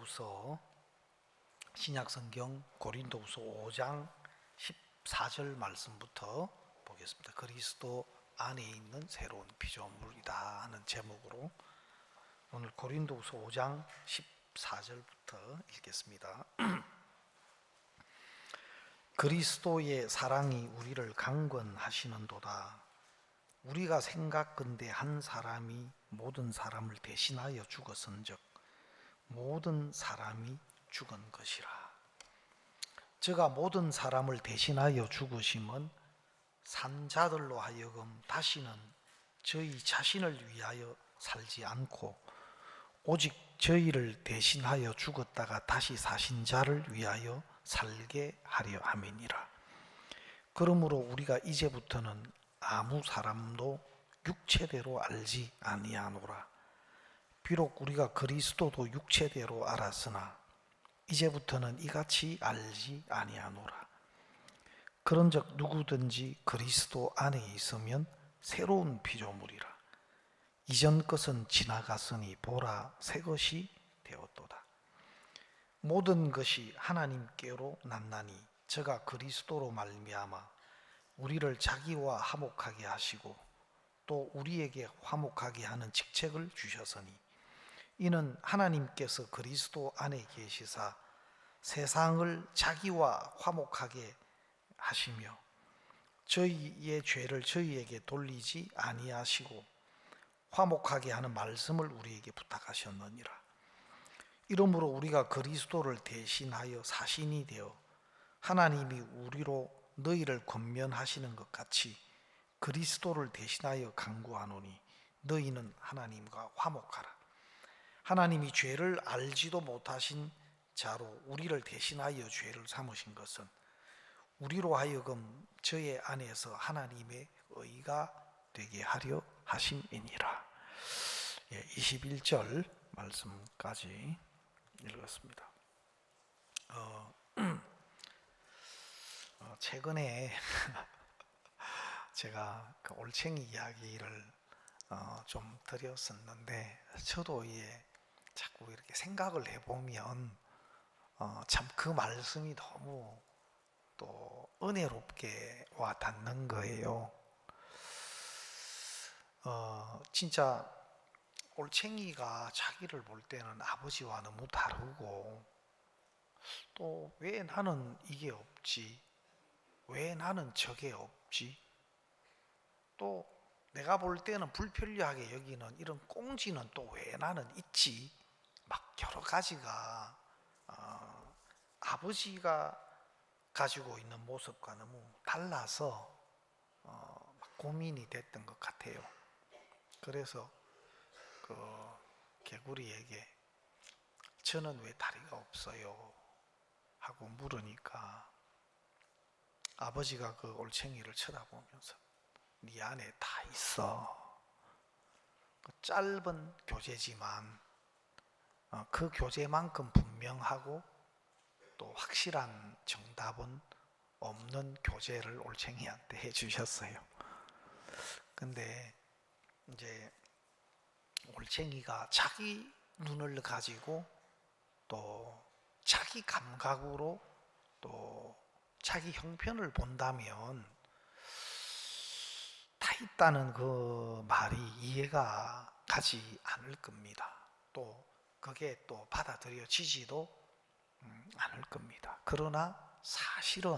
고린도후서 신약성경 고린도후서 5장 14절 말씀부터 보겠습니다. 그리스도 안에 있는 새로운 피조물이다 하는 제목으로 오늘 고린도후서 5장 14절부터 읽겠습니다. 그리스도의 사랑이 우리를 강권하시는도다. 우리가 생각건대 한 사람이 모든 사람을 대신하여 죽었은즉 모든 사람이 죽은 것이라. 저가 모든 사람을 대신하여 죽으심은 산 자들로 하여금 다시는 저희 자신을 위하여 살지 않고 오직 저희를 대신하여 죽었다가 다시 사신 자를 위하여 살게 하려 함이니라. 그러므로 우리가 이제부터는 아무 사람도 육체대로 알지 아니하노라. 비록 우리가 그리스도도 육체대로 알았으나 이제부터는 이같이 알지 아니하노라. 그런즉 누구든지 그리스도 안에 있으면 새로운 피조물이라. 이전 것은 지나갔으니 보라 새 것이 되었도다. 모든 것이 하나님께로 났나니 저가 그리스도로 말미암아 우리를 자기와 화목하게 하시고 또 우리에게 화목하게 하는 직책을 주셨으니 이는 하나님께서 그리스도 안에 계시사 세상을 자기와 화목하게 하시며 저희의 죄를 저희에게 돌리지 아니하시고 화목하게 하는 말씀을 우리에게 부탁하셨느니라. 이러므로 우리가 그리스도를 대신하여 사신이 되어 하나님이 우리로 너희를 권면하시는 것 같이 그리스도를 대신하여 간구하노니 너희는 하나님과 화목하라. 하나님이 죄를 알지도 못하신 자로 우리를 대신하여 죄를 삼으신 것은 우리로 하여금 저의 안에서 하나님의 의가 되게 하려 하심이니라. 21절 말씀까지 읽었습니다. 최근에 제가 그 올챙이 이야기를 좀 드렸었는데 저도 자꾸 이렇게 생각을 해보면 참 그 말씀이 너무 또 은혜롭게 와 닿는 거예요. 진짜 올챙이가 자기를 볼 때는 아버지와 너무 다르고 또 왜 나는 이게 없지? 왜 나는 저게 없지? 또 내가 볼 때는 불편리하게 여기는 이런 꽁지는 또 왜 나는 있지? 막 여러 가지가 아버지가 가지고 있는 모습과 너무 달라서 막 고민이 됐던 것 같아요. 그래서 그 개구리에게 저는 왜 다리가 없어요? 하고 물으니까 아버지가 그 올챙이를 쳐다보면서 네 안에 다 있어. 짧은 교재지만 그 교재만큼 분명하고 또 확실한 정답은 없는 교재를 올챙이한테 해주셨어요. 근데 이제 올챙이가 자기 눈을 가지고 또 자기 감각으로 또 자기 형편을 본다면 다 있다는 그 말이 이해가 가지 않을 겁니다. 또 그게 또 받아들여지지도 않을 겁니다. 그러나 사실은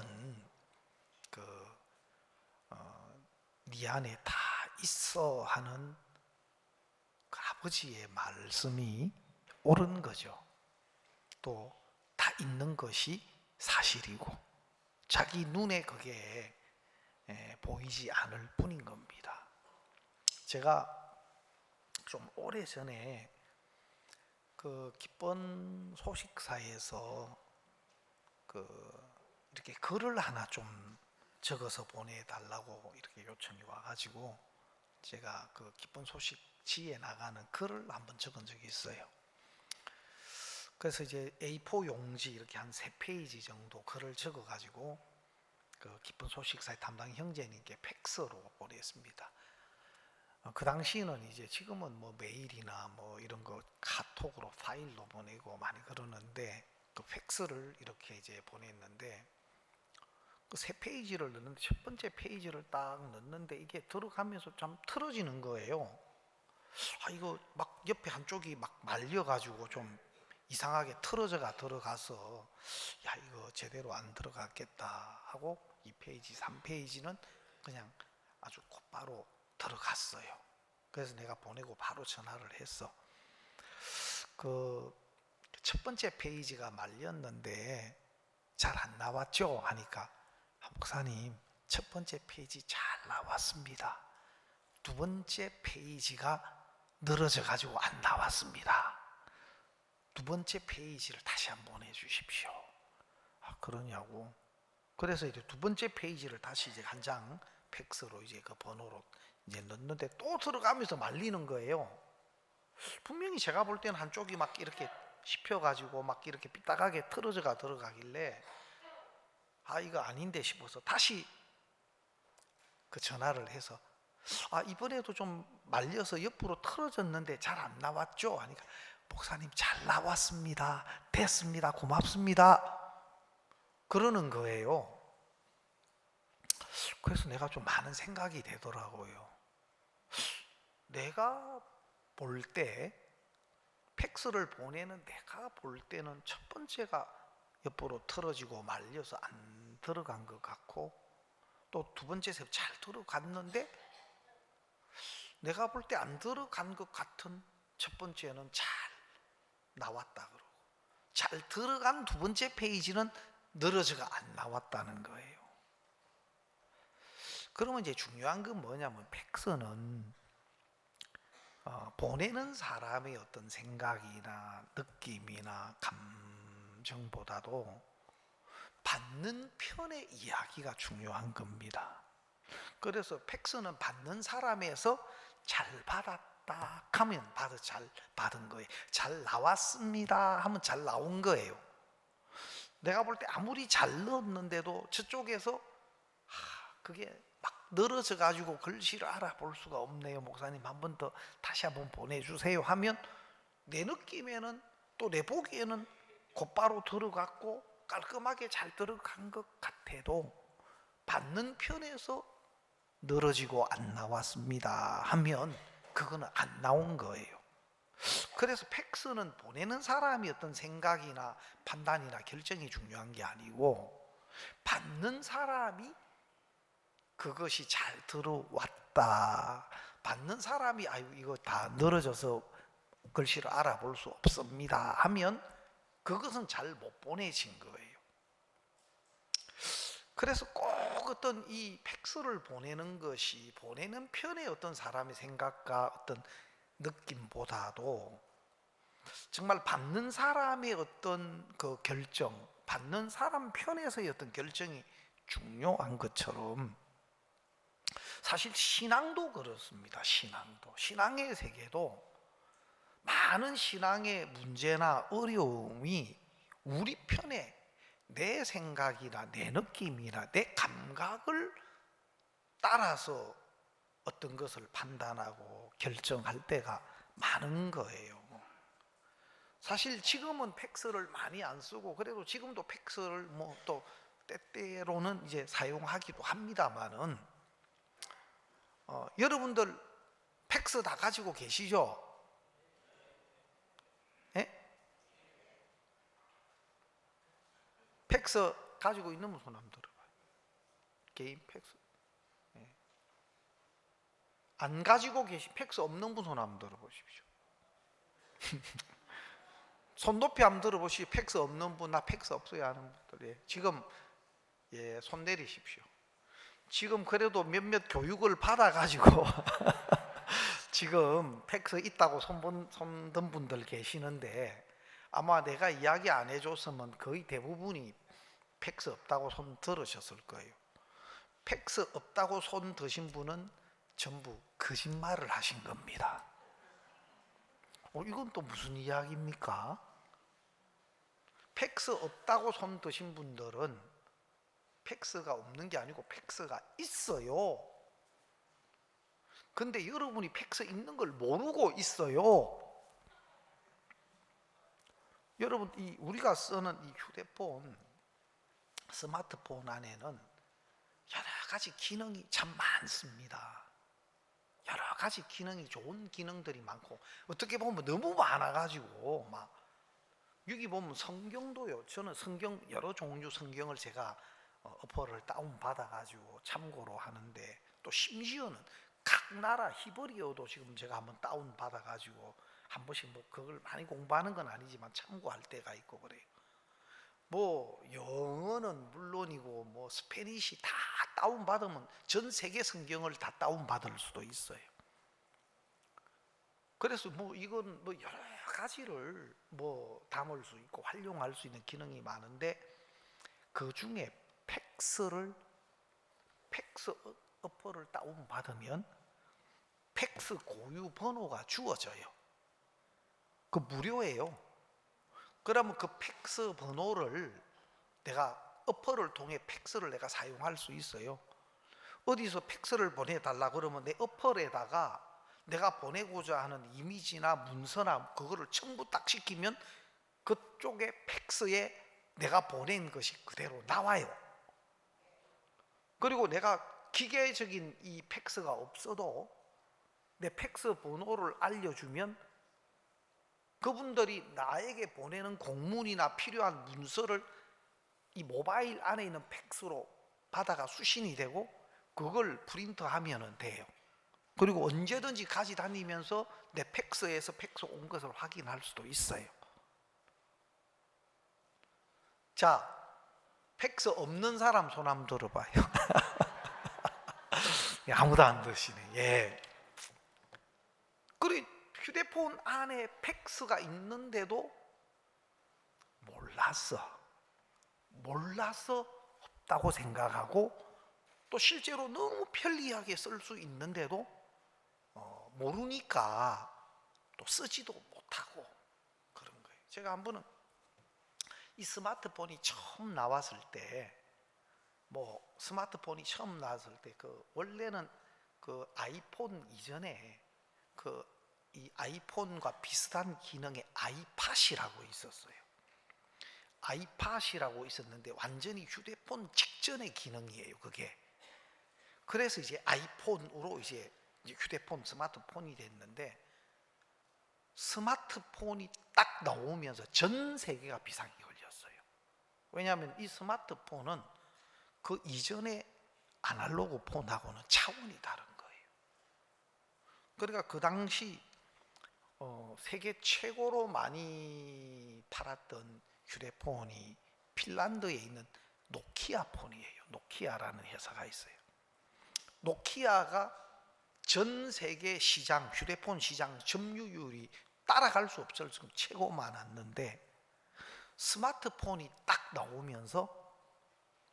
네 안에 다 있어 하는 그 아버지의 말씀이 옳은 거죠. 또 다 있는 것이 사실이고 자기 눈에 그게 보이지 않을 뿐인 겁니다. 제가 좀 오래전에 그 기쁜 소식사에서 이렇게 글을 하나 좀 적어서 보내달라고 이렇게 요청이 와가지고 제가 그 기쁜 소식지에 나가는 글을 한번 적은 적이 있어요. 그래서 이제 A4 용지 이렇게 한 3페이지 정도 글을 적어가지고 그 기쁜 소식사의 담당 형제님께 팩스로 보냈습니다. 그 당시에는 이제 지금은 뭐 메일이나 뭐 이런 거 카톡으로 파일로 보내고 많이 그러는데 그 팩스를 이렇게 이제 보냈는데 그 세 페이지를 넣는데 첫 번째 페이지를 딱 넣는데 이게 들어가면서 좀 틀어지는 거예요. 이거 막 옆에 한쪽이 막 말려가지고 좀 이상하게 틀어져가 들어가서 야 이거 제대로 안 들어갔겠다 하고 2페이지 3페이지는 그냥 아주 곧바로 들어갔어요. 그래서 내가 보내고 바로 전화를 했어. 그 첫 번째 페이지가 말렸는데 잘 안 나왔죠? 하니까 목사님 첫 번째 페이지 잘 나왔습니다. 두 번째 페이지가 늘어져 가지고 안 나왔습니다. 두 번째 페이지를 다시 한번 보내주십시오. 그러냐고. 그래서 이제 두 번째 페이지를 다시 이제 한 장 팩스로 이제 그 번호로 이제 넣는데 또 들어가면서 말리는 거예요. 분명히 제가 볼 때는 한쪽이 막 이렇게 씹혀가지고 막 이렇게 삐딱하게 틀어져가 들어가길래 이거 아닌데 싶어서 다시 그 전화를 해서 이번에도 좀 말려서 옆으로 틀어졌는데 잘 안 나왔죠? 하니까 목사님 잘 나왔습니다. 됐습니다. 고맙습니다. 그러는 거예요. 그래서 내가 좀 많은 생각이 되더라고요. 내가 볼 때 팩스를 보내는 내가 볼 때는 첫 번째가 옆으로 틀어지고 말려서 안 들어간 것 같고 또 두 번째에서 잘 들어갔는데 내가 볼 때 안 들어간 것 같은 첫 번째는 잘 나왔다 그러고 잘 들어간 두 번째 페이지는 늘어져가 안 나왔다는 거예요. 그러면 이제 중요한 건 뭐냐면 팩스는 보내는 사람의 어떤 생각이나 느낌이나 감정보다도 받는 편의 이야기가 중요한 겁니다. 그래서 팩스는 받는 사람에서 잘 받았다 하면 잘 받은 거예요. 잘 나왔습니다 하면 잘 나온 거예요. 내가 볼 때 아무리 잘 넣었는데도 저쪽에서 그게 막 늘어져 가지고 글씨를 알아볼 수가 없네요. 목사님 한 번 더 다시 한번 보내주세요 하면 내 느낌에는 또 내 보기에는 곧바로 들어갔고 깔끔하게 잘 들어간 것 같아도 받는 편에서 늘어지고 안 나왔습니다 하면 그거는 안 나온 거예요. 그래서 팩스는 보내는 사람이 어떤 생각이나 판단이나 결정이 중요한 게 아니고 받는 사람이 그것이 잘 들어왔다, 받는 사람이 이거 다 늘어져서 글씨를 알아볼 수 없습니다 하면 그것은 잘 못 보내진 거예요. 그래서 꼭 어떤 이 팩스를 보내는 것이 보내는 편의 어떤 사람의 생각과 어떤 느낌보다도 정말 받는 사람의 어떤 그 결정, 받는 사람 편에서의 어떤 결정이 중요한 것처럼 사실 신앙도 그렇습니다. 신앙의 세계도 많은 신앙의 문제나 어려움이 우리 편에 내 생각이나 내 느낌이나 내 감각을 따라서 어떤 것을 판단하고 결정할 때가 많은 거예요. 사실 지금은 팩스를 많이 안 쓰고 그래도 지금도 팩스를 뭐 또 때때로는 이제 사용하기도 합니다만은 여러분들 팩스 다 가지고 계시죠? 예? 팩스 가지고 있는 분 손 한번 들어봐요. 개인 팩스. 예. 안 가지고 계신 팩스 없는 분 손 한번 들어보십시오. 손 높이 한번 들어보시죠. 팩스 없는 분, 나 팩스 없어요 하는 분들. 예. 지금 손 내리십시오. 지금 그래도 몇몇 교육을 받아가지고 지금 팩스 있다고 손든 분들 계시는데 아마 내가 이야기 안 해줬으면 거의 대부분이 팩스 없다고 손 들으셨을 거예요. 팩스 없다고 손 드신 분은 전부 거짓말을 하신 겁니다. 이건 또 무슨 이야기입니까? 팩스 없다고 손 드신 분들은 팩스가 없는 게 아니고 팩스가 있어요. 근데 여러분이 팩스 있는 걸 모르고 있어요. 여러분, 우리가 쓰는 이 휴대폰, 스마트폰 안에는 여러 가지 기능이 참 많습니다. 여러 가지 기능이, 좋은 기능들이 많고, 어떻게 보면 너무 많아가지고 막 여기 보면 성경도요. 저는 성경, 여러 종류 성경을 제가 어퍼를 다운 받아가지고 참고로 하는데, 또 심지어는 각 나라 히브리어도 지금 제가 한번 다운 받아가지고 한 번씩, 뭐 그걸 많이 공부하는 건 아니지만 참고할 때가 있고 그래요. 뭐 영어는 물론이고 뭐 스페니시 다 다운 받으면 전 세계 성경을 다 다운 받을 수도 있어요. 그래서 뭐 이건 뭐 여러 가지를 뭐 담을 수 있고 활용할 수 있는 기능이 많은데, 그 중에 팩스 어퍼를 다운 받으면 팩스 고유 번호가 주어져요. 그 무료예요. 그러면 그 팩스 번호를 내가 어퍼를 통해 팩스를 내가 사용할 수 있어요. 어디서 팩스를 보내달라 그러면 내 어플에다가 내가 보내고자 하는 이미지나 문서나 그거를 첨부 딱 시키면 그쪽에 팩스에 내가 보낸 것이 그대로 나와요. 그리고 내가 기계적인 이 팩스가 없어도 내 팩스 번호를 알려주면 그분들이 나에게 보내는 공문이나 필요한 문서를 이 모바일 안에 있는 팩스로 받아가 수신이 되고 그걸 프린트하면 돼요. 그리고 언제든지 가지 다니면서 내 팩스에서 팩스 온 것을 확인할 수도 있어요. 자, 팩스 없는 사람 손 한번 들어봐요. 아무도 안 드시네. 예. 그리고 휴대폰 안에 팩스가 있는데도 몰라서 없다고 생각하고, 또 실제로 너무 편리하게 쓸 수 있는데도 모르니까 또 쓰지도 못하고 그런 거예요. 제가 한 번은 이 스마트폰이 처음 나왔을 때, 원래는 그 아이폰 이전에 이 아이폰과 비슷한 기능의 아이팟이라고 있었어요. 아이팟이라고 있었는데 완전히 휴대폰 직전의 기능이에요, 그게. 그래서 이제 아이폰으로 이제 휴대폰, 스마트폰이 됐는데, 스마트폰이 딱 나오면서 전 세계가 비상이 걸렸어요. 왜냐하면 이 스마트폰은 그 이전의 아날로그 폰하고는 차원이 다른 거예요. 그러니까 그 당시 세계 최고로 많이 팔았던 휴대폰이 핀란드에 있는 노키아 폰이에요. 노키아라는 회사가 있어요. 노키아가 전 세계 시장, 휴대폰 시장 점유율이 따라갈 수 없을 정도로 최고 많았는데, 스마트폰이 딱 나오면서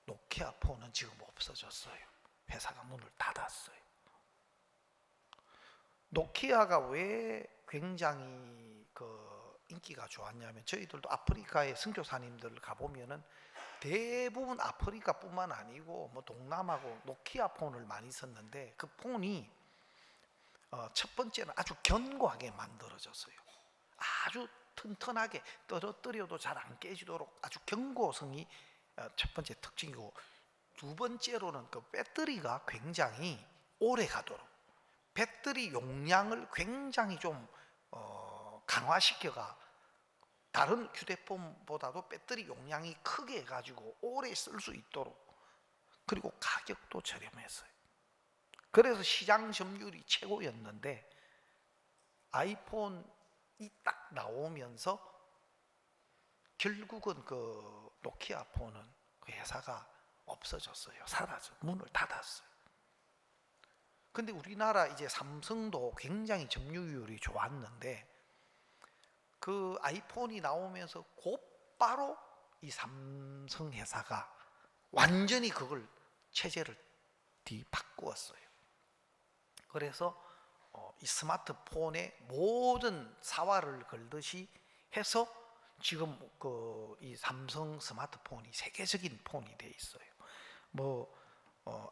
노키아 폰은 지금 없어졌어요. 회사가 문을 닫았어요. 노키아가 왜 굉장히 인기가 좋았냐면, 저희들도 아프리카의 선교사님들 가보면은 대부분 아프리카뿐만 아니고 뭐 동남아고 노키아 폰을 많이 썼는데, 그 폰이 첫 번째는 아주 견고하게 만들어졌어요. 아주 튼튼하게 떨어뜨려도 잘 안 깨지도록 아주 견고성이 첫 번째 특징이고, 두 번째로는 그 배터리가 굉장히 오래 가도록 배터리 용량을 굉장히 좀 강화시켜가 다른 휴대폰보다도 배터리 용량이 크게 해가지고 오래 쓸 수 있도록, 그리고 가격도 저렴했어요. 그래서 시장 점유율이 최고였는데, 아이폰이 딱 나오면서 결국은 그 노키아 폰은 그 회사가 없어졌어요. 문을 닫았어요. 근데 우리나라 이제 삼성도 굉장히 점유율이 좋았는데, 그 아이폰이 나오면서 곧바로 이 삼성 회사가 완전히 그걸 체제를 뒤바꾸었어요. 그래서 이 스마트폰에 모든 사활을 걸듯이 해서 지금 이 삼성 스마트폰이 세계적인 폰이 돼 있어요.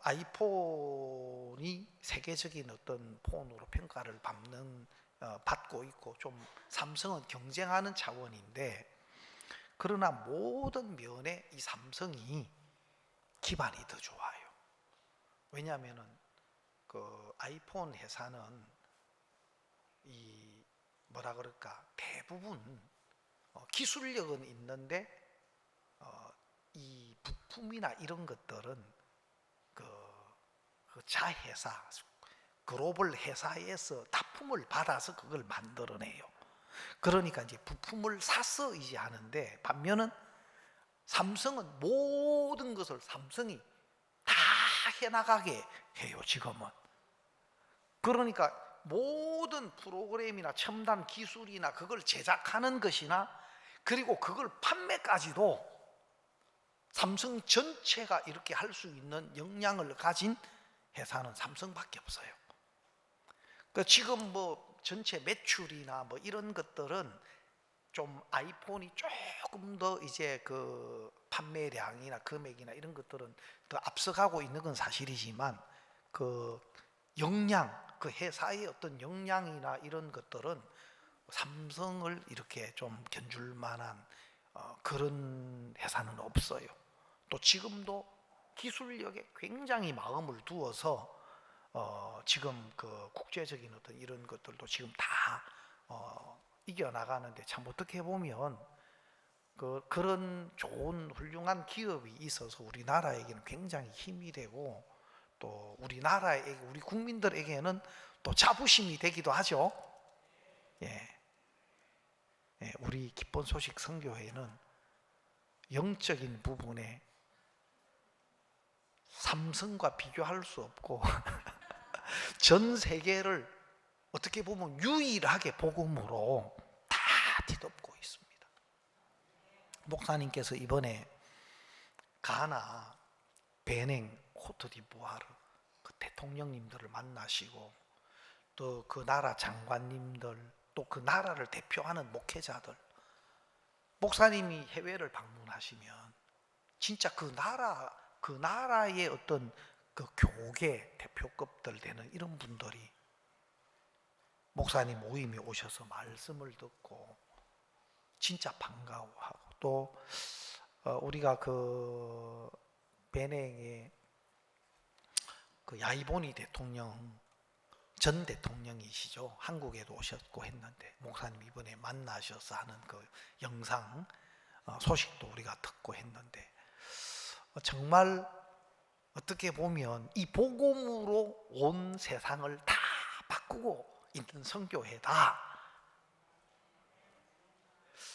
아이폰이 세계적인 어떤 폰으로 평가를 받고 있고, 좀 삼성은 경쟁하는 차원인데, 그러나 모든 면에 이 삼성이 기반이 더 좋아요. 왜냐하면은 그 아이폰 회사는 이 뭐라 그럴까, 대부분 기술력은 있는데 이 부품이나 이런 것들은 그 자회사, 글로벌 회사에서 납품을 받아서 그걸 만들어내요. 그러니까 이제 부품을 사서 이제 하는데, 반면은 삼성은 모든 것을 삼성이 다 해나가게 해요, 지금은. 그러니까 모든 프로그램이나 첨단 기술이나 그걸 제작하는 것이나, 그리고 그걸 판매까지도 삼성 전체가 이렇게 할 수 있는 역량을 가진 회사는 삼성밖에 없어요. 그 지금 뭐 전체 매출이나 뭐 이런 것들은 좀 아이폰이 조금 더 이제 그 판매량이나 금액이나 이런 것들은 더 앞서가고 있는 건 사실이지만, 그 역량, 그 회사의 어떤 역량이나 이런 것들은 삼성을 이렇게 좀 견줄 만한 그런 회사는 없어요. 또 지금도 기술력에 굉장히 마음을 두어서 지금 그 국제적인 어떤 이런 것들도 지금 다 이겨나가는데, 참 어떻게 보면 그런 좋은 훌륭한 기업이 있어서 우리나라에게는 굉장히 힘이 되고, 또 우리나라에게, 우리 국민들에게는 또 자부심이 되기도 하죠. 예. 예, 우리 기쁜 소식 선교회는 영적인 부분에 삼성과 비교할 수 없고 전 세계를 어떻게 보면 유일하게 복음으로 다 뒤덮고 있습니다. 목사님께서 이번에 가나, 베냉, 코트디부아르 그 대통령님들을 만나시고, 또 그 나라 장관님들, 또 그 나라를 대표하는 목회자들, 목사님이 해외를 방문하시면 진짜 그 나라의 어떤 그 교계 대표급들 되는 이런 분들이 목사님 모임에 오셔서 말씀을 듣고 진짜 반가워하고, 또 우리가 그 베냉의 그 야이보니 대통령, 전 대통령이시죠. 한국에도 오셨고 했는데, 목사님 이번에 만나셔서 하는 그 영상 소식도 우리가 듣고 했는데, 정말 어떻게 보면 이 복음으로 온 세상을 다 바꾸고 있는 선교회다.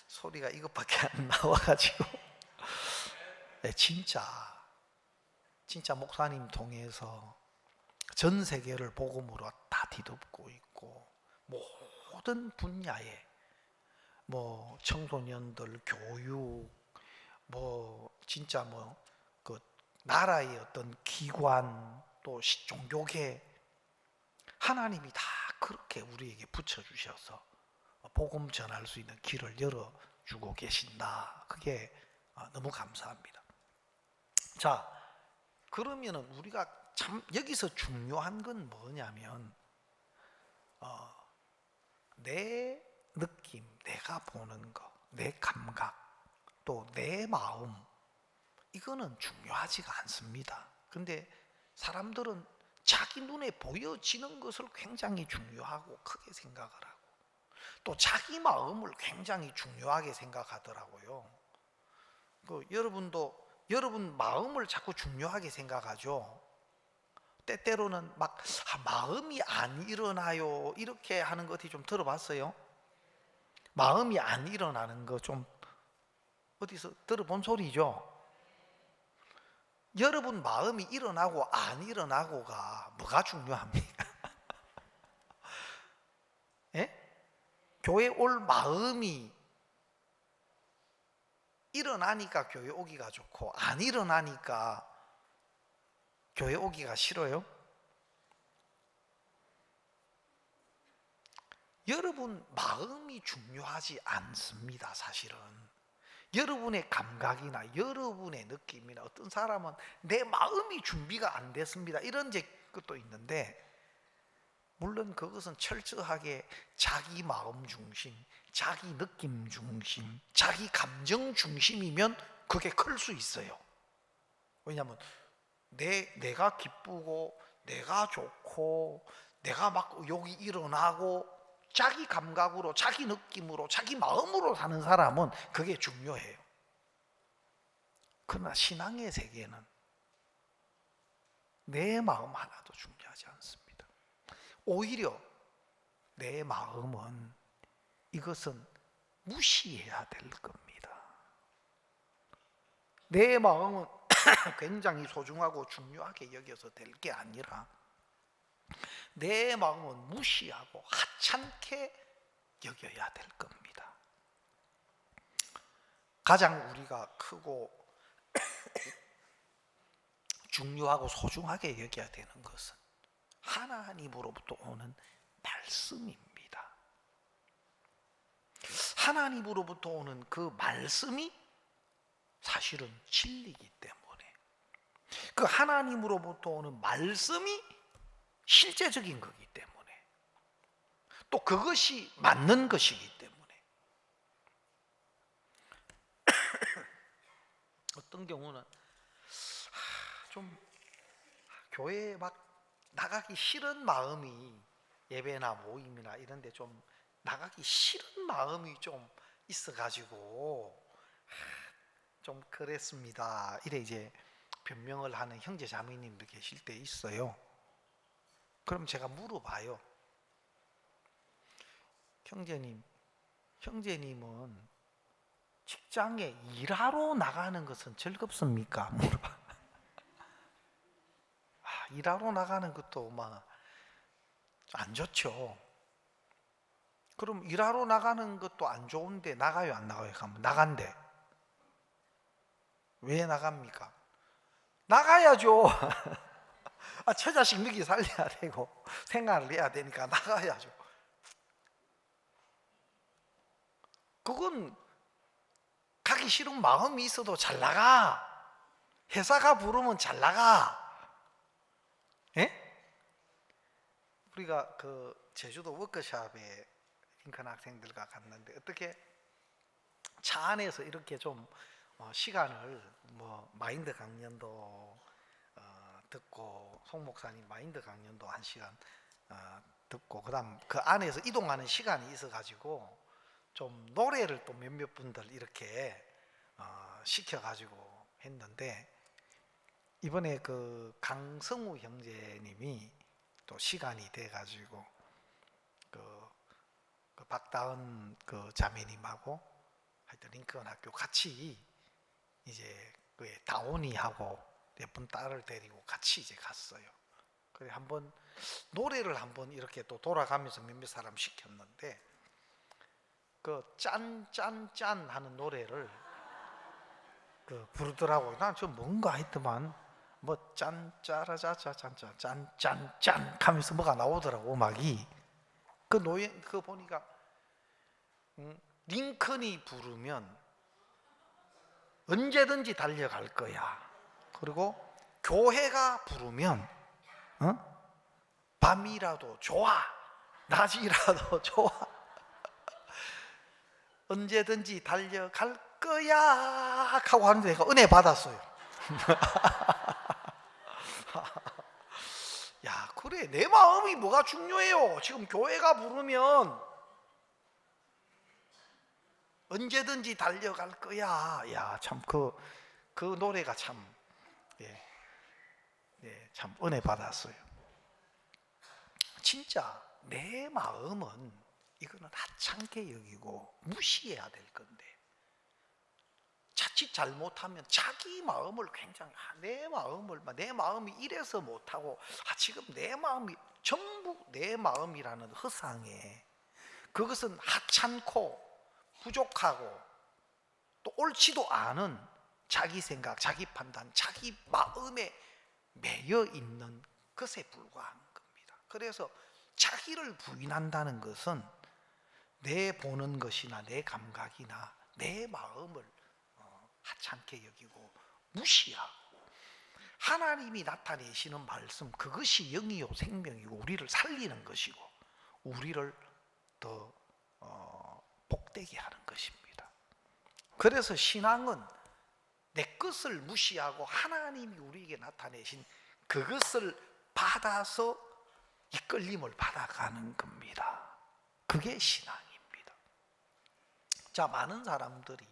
소리가 이것밖에 안 나와가지고 네, 진짜 목사님 통해서 전 세계를 복음으로 다 뒤덮고 있고, 모든 분야에 뭐 청소년들 교육, 뭐 진짜 뭐 그 나라의 어떤 기관, 또 종교계, 하나님이 다 그렇게 우리에게 붙여주셔서 복음 전할 수 있는 길을 열어주고 계신다. 그게 너무 감사합니다. 자, 그러면은 우리가 참 여기서 중요한 건 뭐냐면, 내 느낌, 내가 보는 거, 내 감각, 또 내 마음, 이거는 중요하지가 않습니다. 근데 사람들은 자기 눈에 보여지는 것을 굉장히 중요하고 크게 생각을 하고, 또 자기 마음을 굉장히 중요하게 생각하더라고요. 여러분 마음을 자꾸 중요하게 생각하죠. 때때로는 막 마음이 안 일어나요 이렇게 하는 것이 좀 들어봤어요? 마음이 안 일어나는 거 좀 어디서 들어본 소리죠? 여러분 마음이 일어나고 안 일어나고가 뭐가 중요합니까? 예? 교회 올 마음이 일어나니까 교회 오기가 좋고, 안 일어나니까 교회 오기가 싫어요? 여러분 마음이 중요하지 않습니다. 사실은 여러분의 감각이나 여러분의 느낌이나 어떤 사람은 내 마음이 준비가 안 됐습니다, 이런 것도 있는데, 물론 그것은 철저하게 자기 마음 중심, 자기 느낌 중심, 자기 감정 중심이면 그게 클 수 있어요. 왜냐하면 내가 기쁘고 내가 좋고 내가 막 의욕이 일어나고 자기 감각으로, 자기 느낌으로, 자기 마음으로 사는 사람은 그게 중요해요. 그러나 신앙의 세계는 내 마음 하나도 중요하지 않습니다. 오히려 내 마음은, 이것은 무시해야 될 겁니다. 내 마음은 굉장히 소중하고 중요하게 여겨서 될 게 아니라 내 마음은 무시하고 하찮게 여겨야 될 겁니다. 가장 우리가 크고 중요하고 소중하게 여겨야 되는 것은 하나님으로부터 오는 말씀입니다. 하나님으로부터 오는 그 말씀이 사실은 진리이기 때문에, 그 하나님으로부터 오는 말씀이 실제적인 거기 때문에, 또 그것이 맞는 것이기 때문에, 어떤 경우는 좀 교회에 막 나가기 싫은 마음이, 예배나 모임이나 이런 데 좀 나가기 싫은 마음이 좀 있어가지고 좀 그랬습니다, 이래 이제 변명을 하는 형제 자매님도 계실 때 있어요. 그럼 제가 물어봐요. 형제님은 직장에 일하러 나가는 것은 즐겁습니까? 물어봐. 일하러 나가는 것도 막 안 좋죠. 그럼 일하러 나가는 것도 안 좋은데 나가요, 안 나가요? 가면 나간대. 왜 나갑니까? 나가야죠. 처자식 먹이 살려야 되고 생활을 해야 되니까 나가야죠. 그건 가기 싫은 마음이 있어도 잘 나가. 회사가 부르면 잘 나가. 예? 우리가 그 제주도 워크숍에 링컨 학생들과 갔는데, 어떻게 차 안에서 이렇게 좀 시간을 마인드 강연도 듣고, 송 목사님 마인드 강연도 1시간 듣고, 그다음 그 안에서 이동하는 시간이 있어가지고 좀 노래를 또 몇몇 분들 이렇게 시켜가지고 했는데, 이번에 그 강성우 형제님이 또 시간이 돼가지고 그 박다은 그 자매님하고 하여튼 링컨 학교 같이 이제 그 다온이하고 예쁜 딸을 데리고 같이 이제 갔어요. 그래 한번 노래를 한번 이렇게 또 돌아가면서 몇몇 사람 시켰는데, 그 짠짠짠 하는 노래를 그 부르더라고요. 난 좀 뭔가 했더만 뭐 짠짜라자자 짠짠 짠짠짠 하면서 뭐가 나오더라고, 음악이. 그 노래 그 보니까 링컨이 부르면 언제든지 달려갈 거야. 그리고 교회가 부르면 밤이라도 좋아, 낮이라도 좋아, 언제든지 달려갈 거야 하고 하는데 내가 은혜 받았어요. 야, 그래, 내 마음이 뭐가 중요해요. 지금 교회가 부르면 언제든지 달려갈 거야. 야, 참 그 노래가 참, 참 은혜 받았어요. 진짜 내 마음은 이거는 하찮게 여기고 무시해야 될 건데, 자칫 잘못하면 자기 마음을 굉장히 내 마음이 이래서 못하고 지금 내 마음이 전부 내 마음이라는 허상에, 그것은 하찮고 부족하고 또 옳지도 않은 자기 생각, 자기 판단, 자기 마음에 매여 있는 것에 불과한 겁니다. 그래서 자기를 부인한다는 것은 내 보는 것이나 내 감각이나 내 마음을 하찮게 여기고 무시하고, 하나님이 나타내시는 말씀, 그것이 영이요 생명이고 우리를 살리는 것이고 우리를 더 복되게 하는 것입니다. 그래서 신앙은 내 것을 무시하고 하나님이 우리에게 나타내신 그것을 받아서 이끌림을 받아가는 겁니다. 그게 신앙입니다. 자, 많은 사람들이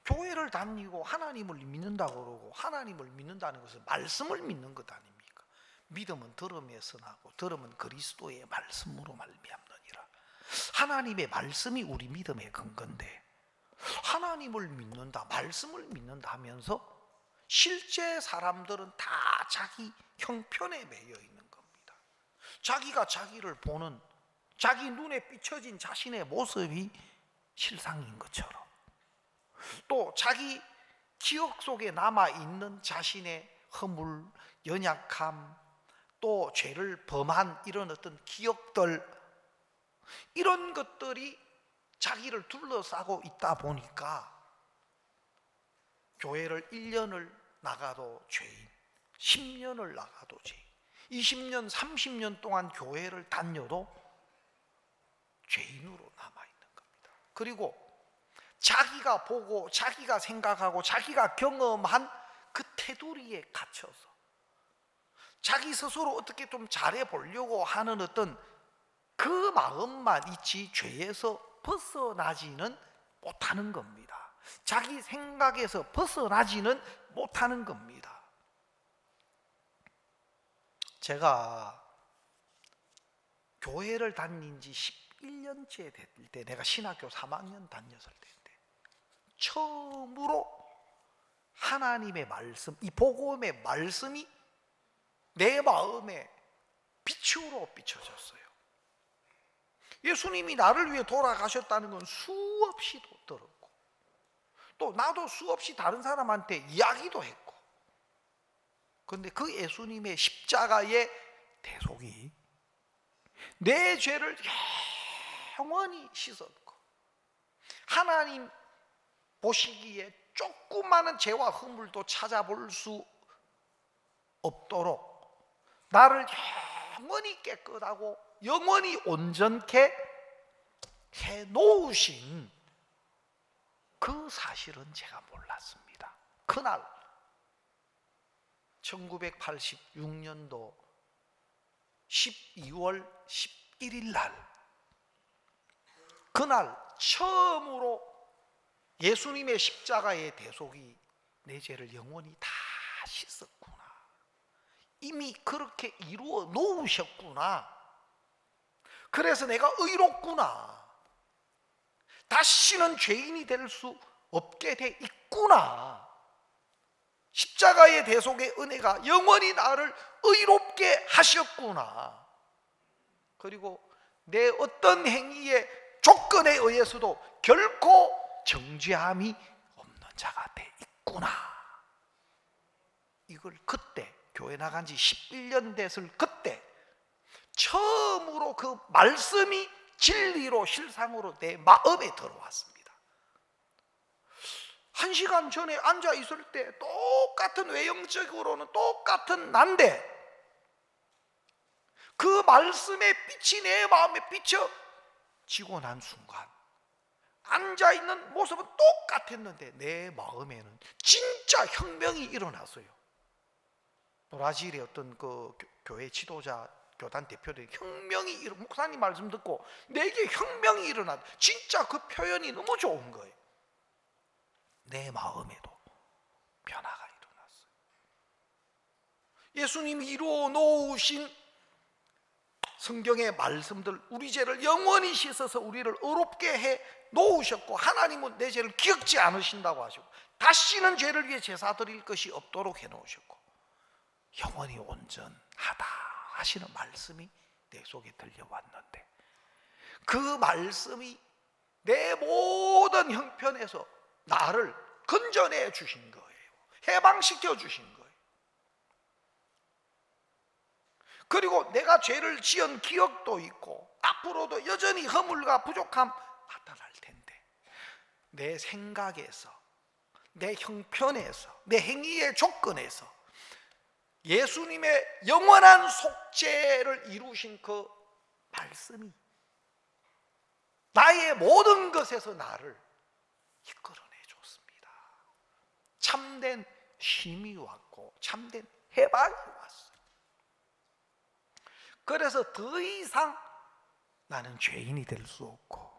교회를 다니고 하나님을 믿는다고 그러고, 하나님을 믿는다는 것은 말씀을 믿는 것 아닙니까? 믿음은 들음에서 나고 들음은 그리스도의 말씀으로 말미암느니라. 하나님의 말씀이 우리 믿음의 근거인데, 하나님을 믿는다, 말씀을 믿는다 하면서 실제 사람들은 다 자기 형편에 매여 있는 겁니다. 자기가 자기를 보는, 자기 눈에 비춰진 자신의 모습이 실상인 것처럼, 또 자기 기억 속에 남아있는 자신의 허물, 연약함, 또 죄를 범한 이런 어떤 기억들, 이런 것들이 자기를 둘러싸고 있다 보니까 교회를 1년을 나가도 죄인, 10년을 나가도 죄인, 20년, 30년 동안 교회를 다녀도 죄인으로 남아있는 겁니다. 그리고 자기가 보고 자기가 생각하고 자기가 경험한 그 테두리에 갇혀서 자기 스스로 어떻게 좀 잘해보려고 하는 어떤 그 마음만 있지 죄에서 벗어나지는 못하는 겁니다. 자기 생각에서 벗어나지는 못하는 겁니다. 제가 교회를 다닌 지 11년째 됐을 때, 내가 신학교 3학년 다녔을 때인데 처음으로 하나님의 말씀, 이 복음의 말씀이 내 마음에 빛으로 비춰졌어요. 예수님이 나를 위해 돌아가셨다는 건 수없이 들었고, 또 나도 수없이 다른 사람한테 이야기도 했고, 그런데 그 예수님의 십자가의 대속이 내 죄를 영원히 씻었고, 하나님 보시기에 조그마한 죄와 허물도 찾아볼 수 없도록 나를 영원히 깨끗하고 영원히 온전케 해놓으신 그 사실은 제가 몰랐습니다. 그날 1986년도 12월 11일 날, 그날 처음으로 예수님의 십자가의 대속이 내 죄를 영원히 다 씻었구나, 이미 그렇게 이루어 놓으셨구나, 그래서 내가 의롭구나, 다시는 죄인이 될 수 없게 돼 있구나, 십자가의 대속의 은혜가 영원히 나를 의롭게 하셨구나, 그리고 내 어떤 행위의 조건에 의해서도 결코 정죄함이 없는 자가 돼 있구나, 이걸 그때 교회 나간 지 11년 됐을 그때 처음으로 그 말씀이 진리로 실상으로 내 마음에 들어왔습니다. 1시간 전에 앉아 있을 때 똑같은, 외형적으로는 똑같은 난데 그 말씀의 빛이 내 마음에 비춰지고 난 순간 앉아있는 모습은 똑같았는데 내 마음에는 진짜 혁명이 일어났어요. 브라질의 어떤 그 교회 지도자, 교단 대표들이 혁명이 목사님 말씀 듣고 내게 혁명이 일어났다, 진짜 그 표현이 너무 좋은 거예요. 내 마음에도 변화가 일어났어요. 예수님이 이루어 놓으신 성경의 말씀들, 우리 죄를 영원히 씻어서 우리를 의롭게 해 놓으셨고, 하나님은 내 죄를 기억지 않으신다고 하시고, 다시는 죄를 위해 제사 드릴 것이 없도록 해 놓으셨고, 영원히 온전하다 하시는 말씀이 내 속에 들려왔는데, 그 말씀이 내 모든 형편에서 나를 건져내 주신 거예요. 해방시켜 주신 거예요. 그리고 내가 죄를 지은 기억도 있고 앞으로도 여전히 허물과 부족함 나타날 텐데, 내 생각에서, 내 형편에서, 내 행위의 조건에서 예수님의 영원한 속죄를 이루신 그 말씀이 나의 모든 것에서 나를 이끌어내 줬습니다. 참된 쉼이 왔고 참된 해방이 왔어요. 그래서 더 이상 나는 죄인이 될 수 없고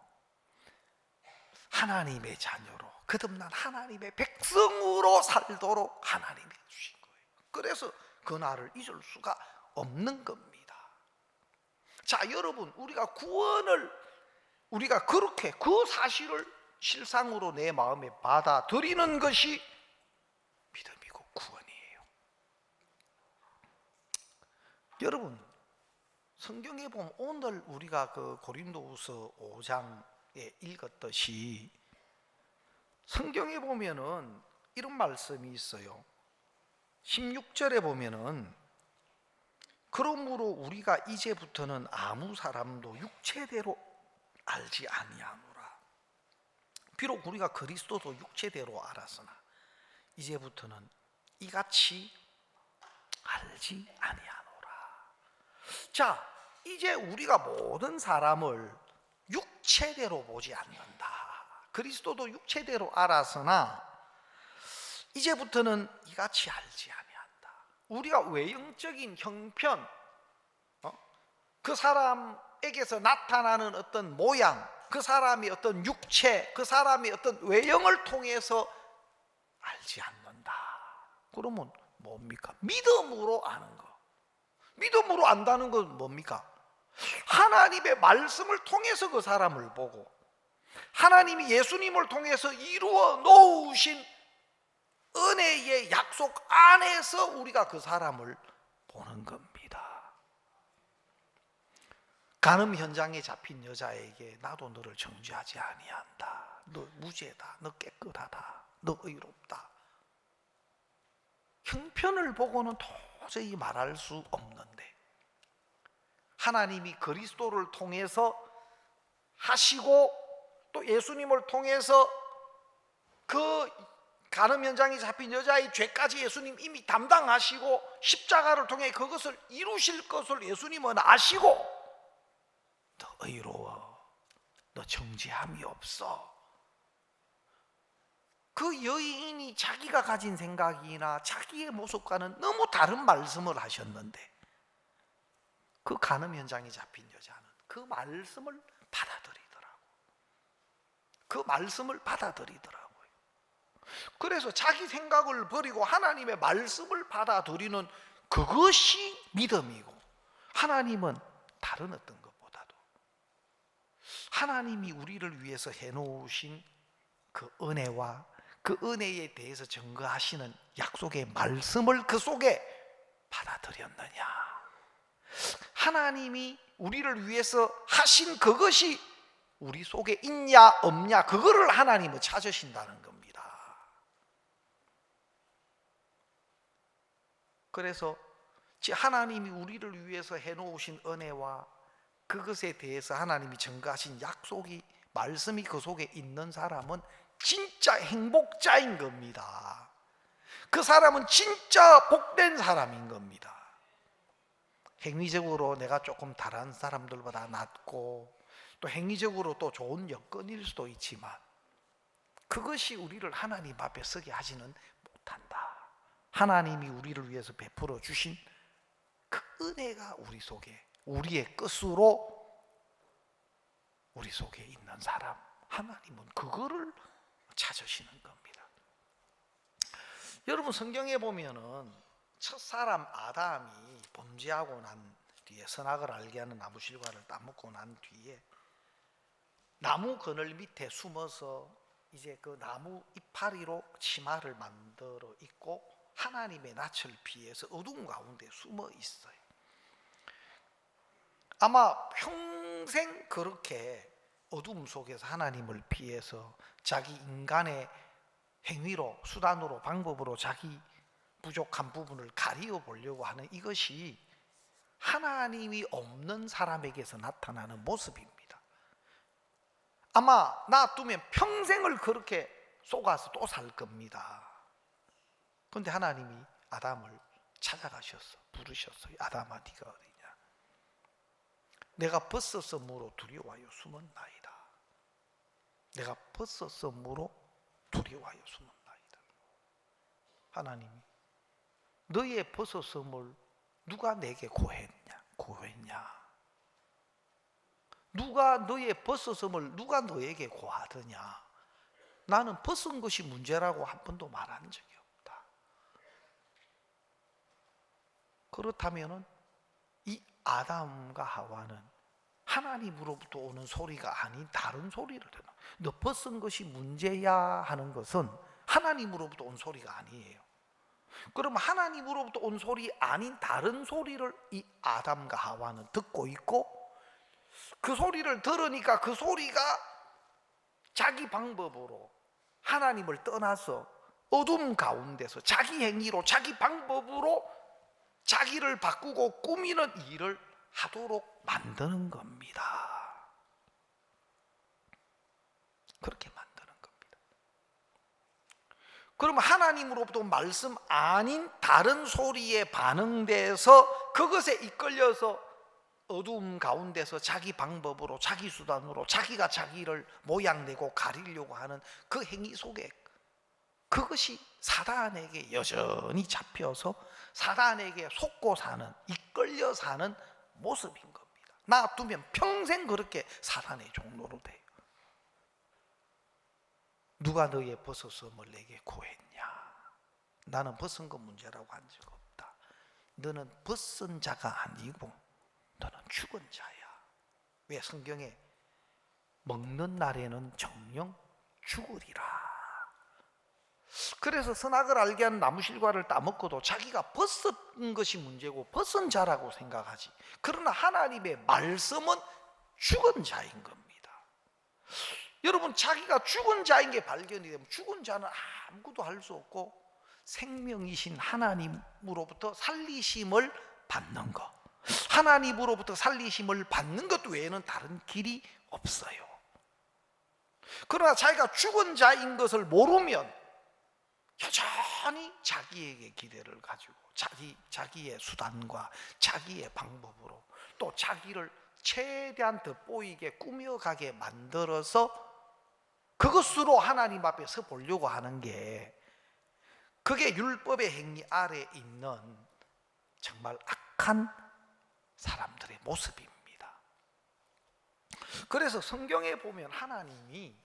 하나님의 자녀로, 거듭난 하나님의 백성으로 살도록 하나님이 주신 거예요. 그래서 그 날을 잊을 수가 없는 겁니다. 자, 여러분, 우리가 구원을 우리가 그렇게 그 사실을 실상으로 내 마음에 받아들이는 것이 믿음이고 구원이에요. 여러분, 성경에 보면 오늘 우리가 그 고린도후서 5장에 읽었듯이 성경에 보면은 이런 말씀이 있어요. 16절에 보면은 그러므로 우리가 이제부터는 아무 사람도 육체대로 알지 아니하노라. 비록 우리가 그리스도도 육체대로 알았으나 이제부터는 이같이 알지 아니하노라. 자, 이제 우리가 모든 사람을 육체대로 보지 않는다. 그리스도도 육체대로 알았으나 이제부터는 이같이 알지 아니한다. 우리가 외형적인 형편, 그 사람에게서 나타나는 어떤 모양, 그 사람의 어떤 육체, 그 사람의 어떤 외형을 통해서 알지 않는다. 그러면 뭡니까? 믿음으로 아는 거. 믿음으로 안다는 건 뭡니까? 하나님의 말씀을 통해서 그 사람을 보고 하나님이 예수님을 통해서 이루어 놓으신 은혜의 약속 안에서 우리가 그 사람을 보는 겁니다. 간음 현장에 잡힌 여자에게 나도 너를 정죄하지 아니한다. 너 무죄다. 너 깨끗하다. 너 의롭다. 형편을 보고는 도저히 말할 수 없는데 하나님이 그리스도를 통해서 하시고 또 예수님을 통해서 그 간음 현장에 잡힌 여자의 죄까지 예수님 이미 담당하시고 십자가를 통해 그것을 이루실 것을 예수님은 아시고 너 의로워, 너 정죄함이 없어. 그 여인이 자기가 가진 생각이나 자기의 모습과는 너무 다른 말씀을 하셨는데 그 간음 현장에 잡힌 여자는 그 말씀을 받아들이더라고. 그 말씀을 받아들이더라고요. 그래서 자기 생각을 버리고 하나님의 말씀을 받아들이는 그것이 믿음이고 하나님은 다른 어떤 것보다도 하나님이 우리를 위해서 해놓으신 그 은혜와 그 은혜에 대해서 증거하시는 약속의 말씀을 그 속에 받아들였느냐. 하나님이 우리를 위해서 하신 그것이 우리 속에 있냐 없냐 그거를 하나님은 찾으신다는 겁니다. 그래서 하나님이 우리를 위해서 해놓으신 은혜와 그것에 대해서 하나님이 증거하신 약속이 말씀이 그 속에 있는 사람은 진짜 행복자인 겁니다. 그 사람은 진짜 복된 사람인 겁니다. 행위적으로 내가 조금 다른 사람들보다 낫고 또 행위적으로 또 좋은 여건일 수도 있지만 그것이 우리를 하나님 앞에 서게 하지는 못한다. 하나님이 우리를 위해서 베풀어 주신 그 은혜가 우리 속에 우리의 끝으로 우리 속에 있는 사람 하나님은 그거를 찾으시는 겁니다. 여러분 성경에 보면은 첫사람 아담이 범죄하고 난 뒤에 선악을 알게 하는 나무 실과를 따먹고 난 뒤에 나무 그늘 밑에 숨어서 이제 그 나무 이파리로 치마를 만들어 입고 하나님의 낯을 피해서 어두운 가운데 숨어 있어요. 아마 평생 그렇게 어둠 속에서 하나님을 피해서 자기 인간의 행위로 수단으로 방법으로 자기 부족한 부분을 가리워 보려고 하는 이것이 하나님이 없는 사람에게서 나타나는 모습입니다. 아마 놔두면 평생을 그렇게 속아서 또 살 겁니다. 그런데 하나님이 아담을 찾아가셨어. 부르셨어요. 아담아, 네가 어디냐? 내가 벗었으므로 두려워하여 숨었나이다. 내가 벗었으므로 두려워하여 숨었나이다. 하나님이 너의 벗었음을 누가 내게 고했냐? 누가 너의 벗었음을 누가 너에게 고하더냐? 나는 벗은 것이 문제라고 한 번도 말한 적이 없다. 그렇다면은 이 아담과 하와는 하나님으로부터 오는 소리가 아닌 다른 소리를 해요. 너 벗은 것이 문제야 하는 것은 하나님으로부터 온 소리가 아니에요. 그럼 하나님으로부터 온 소리 아닌 다른 소리를 이 아담과 하와는 듣고 있고, 그 소리를 들으니까 그 소리가 자기 방법으로 하나님을 떠나서 어둠 가운데서 자기 행위로 자기 방법으로 자기를 바꾸고 꾸미는 일을 하도록 만드는 겁니다. 그렇게 만드는 겁니다. 그러면 하나님으로부터 말씀 아닌 다른 소리에 반응돼서 그것에 이끌려서 어두움 가운데서 자기 방법으로 자기 수단으로 자기가 자기를 모양내고 가리려고 하는 그 행위 속에 그것이 사단에게 여전히 잡혀서 사단에게 속고 사는, 이끌려 사는 모습인 겁니다. 놔두면 평생 그렇게 사단의 종로로 돼요. 누가 너의 벗었음을 내게 고했냐? 나는 벗은 것 문제라고 한 적 없다. 너는 벗은 자가 아니고 너는 죽은 자야. 왜? 성경에 먹는 날에는 정녕 죽으리라. 그래서 선악을 알게 하는 나무실과를 따먹고도 자기가 벗은 것이 문제고 벗은 자라고 생각하지. 그러나 하나님의 말씀은 죽은 자인 겁니다. 여러분, 자기가 죽은 자인 게 발견이 되면 죽은 자는 아무것도 할 수 없고 생명이신 하나님으로부터 살리심을 받는 것, 하나님으로부터 살리심을 받는 것 외에는 다른 길이 없어요. 그러나 자기가 죽은 자인 것을 모르면 여전히 자기에게 기대를 가지고 자기의 수단과 자기의 방법으로 또 자기를 최대한 돋보이게 꾸며가게 만들어서 그것으로 하나님 앞에 서 보려고 하는 게, 그게 율법의 행위 아래 있는 정말 악한 사람들의 모습입니다. 그래서 성경에 보면 하나님이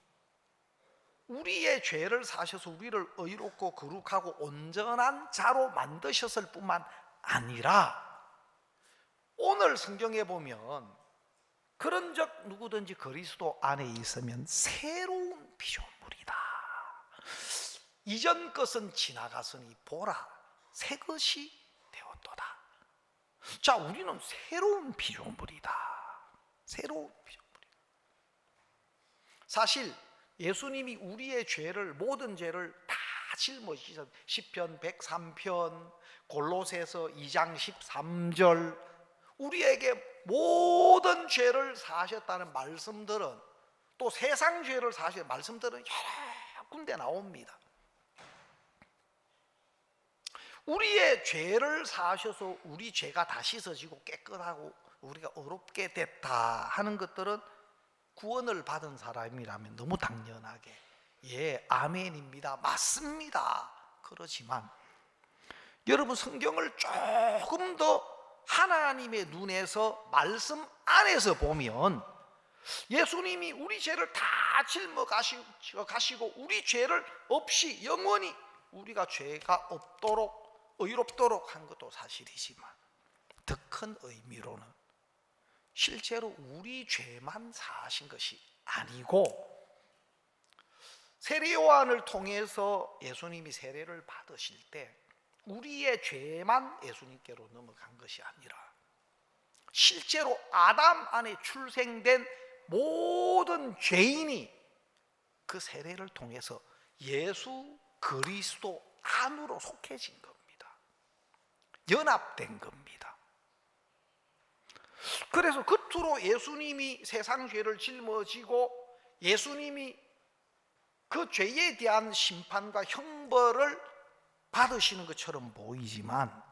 우리의 죄를 사셔서 우리를 의롭고 거룩하고 온전한 자로 만드셨을 뿐만 아니라 오늘 성경에 보면 그런즉 누구든지 그리스도 안에 있으면 새로운 피조물이다. 이전 것은 지나갔으니 보라 새 것이 되었도다. 자, 우리는 새로운 피조물이다. 새로운 피조물이다. 사실 예수님이 우리의 죄를, 모든 죄를 다 짊어지셔. 시편 103편, 골로새서 2장 13절, 우리에게 모든 죄를 사하셨다는 말씀들은, 또 세상 죄를 사하신 말씀들은 여러 군데 나옵니다. 우리의 죄를 사하셔서 우리 죄가 다 씻어지고 깨끗하고 우리가 의롭게 됐다 하는 것들은 구원을 받은 사람이라면 너무 당연하게 예, 아멘입니다, 맞습니다. 그렇지만 여러분, 성경을 조금 더 하나님의 눈에서 말씀 안에서 보면 예수님이 우리 죄를 다 짊어 가시고 우리 죄를 없이 영원히 우리가 죄가 없도록 의롭도록 한 것도 사실이지만 더 큰 의미로는 실제로 우리 죄만 사하신 것이 아니고 세례 요한을 통해서 예수님이 세례를 받으실 때 우리의 죄만 예수님께로 넘어간 것이 아니라 실제로 아담 안에 출생된 모든 죄인이 그 세례를 통해서 예수 그리스도 안으로 속해진 겁니다. 연합된 겁니다. 그래서 겉으로 예수님이 세상 죄를 짊어지고 예수님이 그 죄에 대한 심판과 형벌을 받으시는 것처럼 보이지만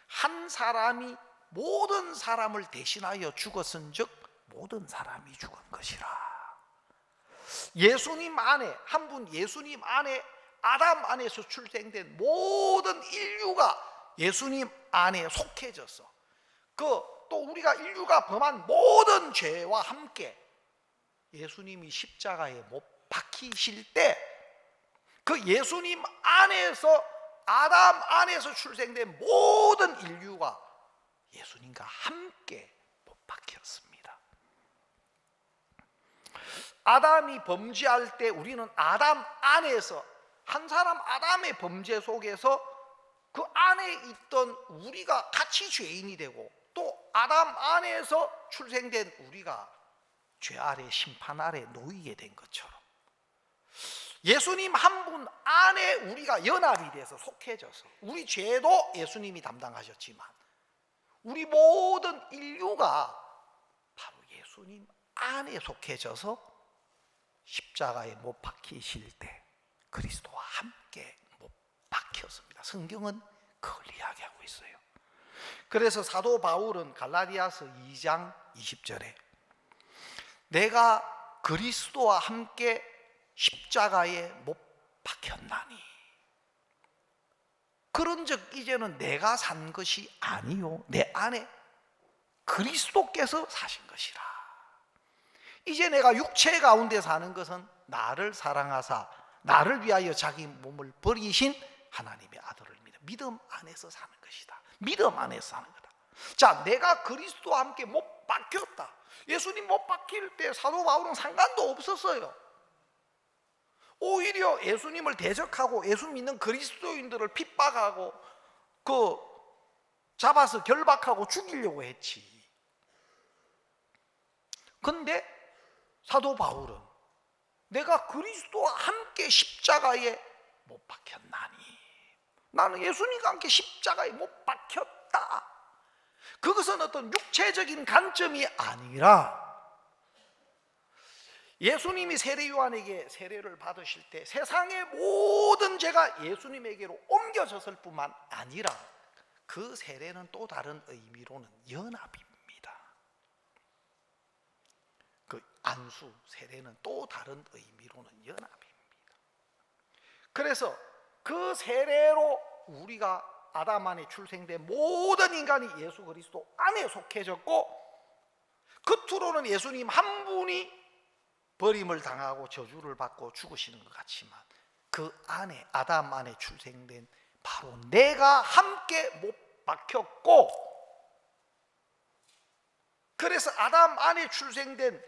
한 사람이 모든 사람을 대신하여 죽었은즉 모든 사람이 죽은 것이라. 예수님 안에, 한 분 예수님 안에, 아담 안에서 출생된 모든 인류가 예수님 안에 속해져서 또 우리가 인류가 범한 모든 죄와 함께 예수님이 십자가에 못 박히실 때 그 예수님 안에서, 아담 안에서 출생된 모든 인류가 예수님과 함께 못 박혔습니다. 아담이 범죄할 때 우리는 아담 안에서, 한 사람 아담의 범죄 속에서 그 안에 있던 우리가 같이 죄인이 되고, 또 아담 안에서 출생된 우리가 죄 아래, 심판 아래 놓이게 된 것처럼 예수님 한 분 안에 우리가 연합이 돼서 속해져서, 우리 죄도 예수님이 담당하셨지만 우리 모든 인류가 바로 예수님 안에 속해져서 십자가에 못 박히실 때 그리스도와 함께 못 박혔습니다. 성경은 그걸 이야기하고 있어요. 그래서 사도 바울은 갈라디아서 2장 20절에 내가 그리스도와 함께 십자가에 못 박혔나니 그런즉 이제는 내가 산 것이 아니요 내 안에 그리스도께서 사신 것이라. 이제 내가 육체 가운데 사는 것은 나를 사랑하사 나를 위하여 자기 몸을 버리신 하나님의 아들을 믿음 안에서 사는 것이다. 믿음 안에서 사는 거다. 자, 내가 그리스도와 함께 못 박혔다. 예수님 못 박힐 때 사도 바울은 상관도 없었어요. 오히려 예수님을 대적하고 예수 믿는 그리스도인들을 핍박하고 잡아서 결박하고 죽이려고 했지. 근데 사도 바울은 내가 그리스도와 함께 십자가에 못 박혔나니, 나는 예수님과 함께 십자가에 못 박혔다. 그것은 어떤 육체적인 관점이 아니라 예수님이 세례 요한에게 세례를 받으실 때 세상의 모든 죄가 예수님에게로 옮겨졌을 뿐만 아니라 그 세례는 또 다른 의미로는 연합입니다. 그 안수 세례는 또 다른 의미로는 연합입니다. 그래서 그 세례로 우리가 아담 안에 출생된 모든 인간이 예수 그리스도 안에 속해졌고, 겉으로는 예수님 한 분이 버림을 당하고 저주를 받고 죽으시는 것 같지만 그 안에, 아담 안에 출생된 바로 내가 함께 못 박혔고, 그래서 아담 안에 출생된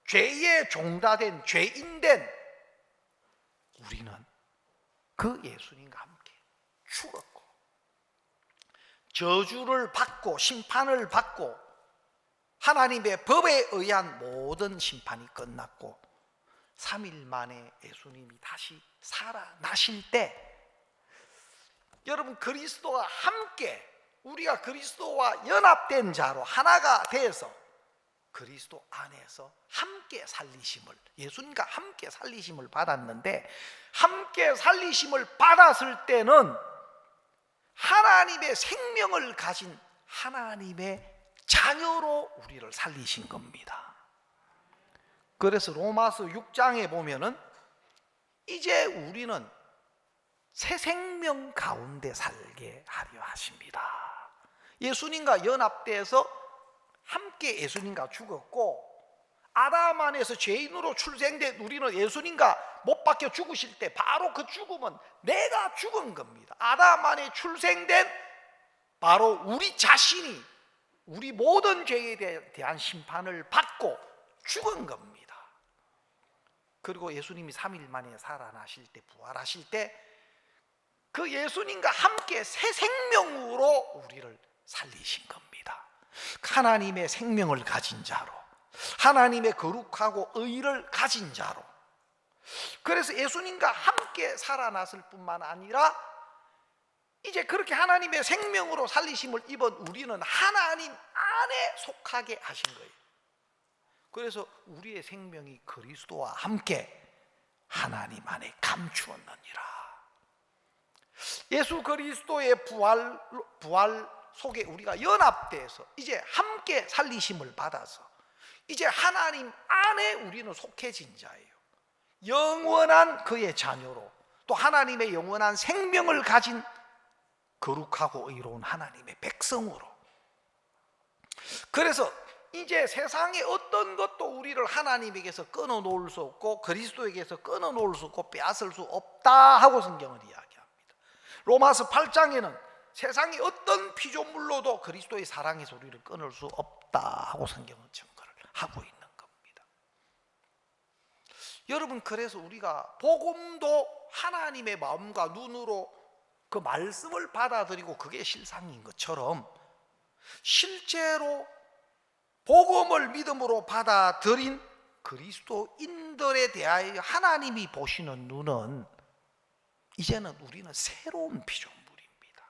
죄의 종다된 죄인된 우리는 그 예수님과 함께 죽었고 저주를 받고 심판을 받고 하나님의 법에 의한 모든 심판이 끝났고 3일 만에 예수님이 다시 살아나실 때, 여러분 그리스도와 함께, 우리가 그리스도와 연합된 자로 하나가 돼서 그리스도 안에서 함께 살리심을, 예수님과 함께 살리심을 받았는데, 함께 살리심을 받았을 때는 하나님의 생명을 가진 하나님의 자녀로 우리를 살리신 겁니다. 그래서 로마서 6장에 보면은 이제 우리는 새 생명 가운데 살게 하려 하십니다. 예수님과 연합돼서 함께 예수님과 죽었고, 아담 안에서 죄인으로 출생된 우리는 예수님과 못 박혀 죽으실 때 바로 그 죽음은 내가 죽은 겁니다. 아담 안에 출생된 바로 우리 자신이 우리 모든 죄에 대한 심판을 받고 죽은 겁니다. 그리고 예수님이 3일 만에 살아나실 때, 부활하실 때 그 예수님과 함께 새 생명으로 우리를 살리신 겁니다. 하나님의 생명을 가진 자로, 하나님의 거룩하고 의를 가진 자로. 그래서 예수님과 함께 살아났을 뿐만 아니라 이제 그렇게 하나님의 생명으로 살리심을 입은 우리는 하나님 안에 속하게 하신 거예요. 그래서 우리의 생명이 그리스도와 함께 하나님 안에 감추었느니라. 예수 그리스도의 부활 속에 우리가 연합돼서 이제 함께 살리심을 받아서 이제 하나님 안에 우리는 속해진 자예요. 영원한 그의 자녀로, 또 하나님의 영원한 생명을 가진 거룩하고 의로운 하나님의 백성으로. 그래서 이제 세상의 어떤 것도 우리를 하나님에게서 끊어놓을 수 없고 그리스도에게서 끊어놓을 수 없고 빼앗을 수 없다 하고 성경을 이야기합니다. 로마서 8장에는 세상의 어떤 피조물로도 그리스도의 사랑에서 우리를 끊을 수 없다 하고 성경은 증거를 하고 있는 겁니다. 여러분, 그래서 우리가 복음도 하나님의 마음과 눈으로 그 말씀을 받아들이고 그게 실상인 것처럼 실제로 복음을 믿음으로 받아들인 그리스도인들에 대하여 하나님이 보시는 눈은 이제는 우리는 새로운 피조물입니다.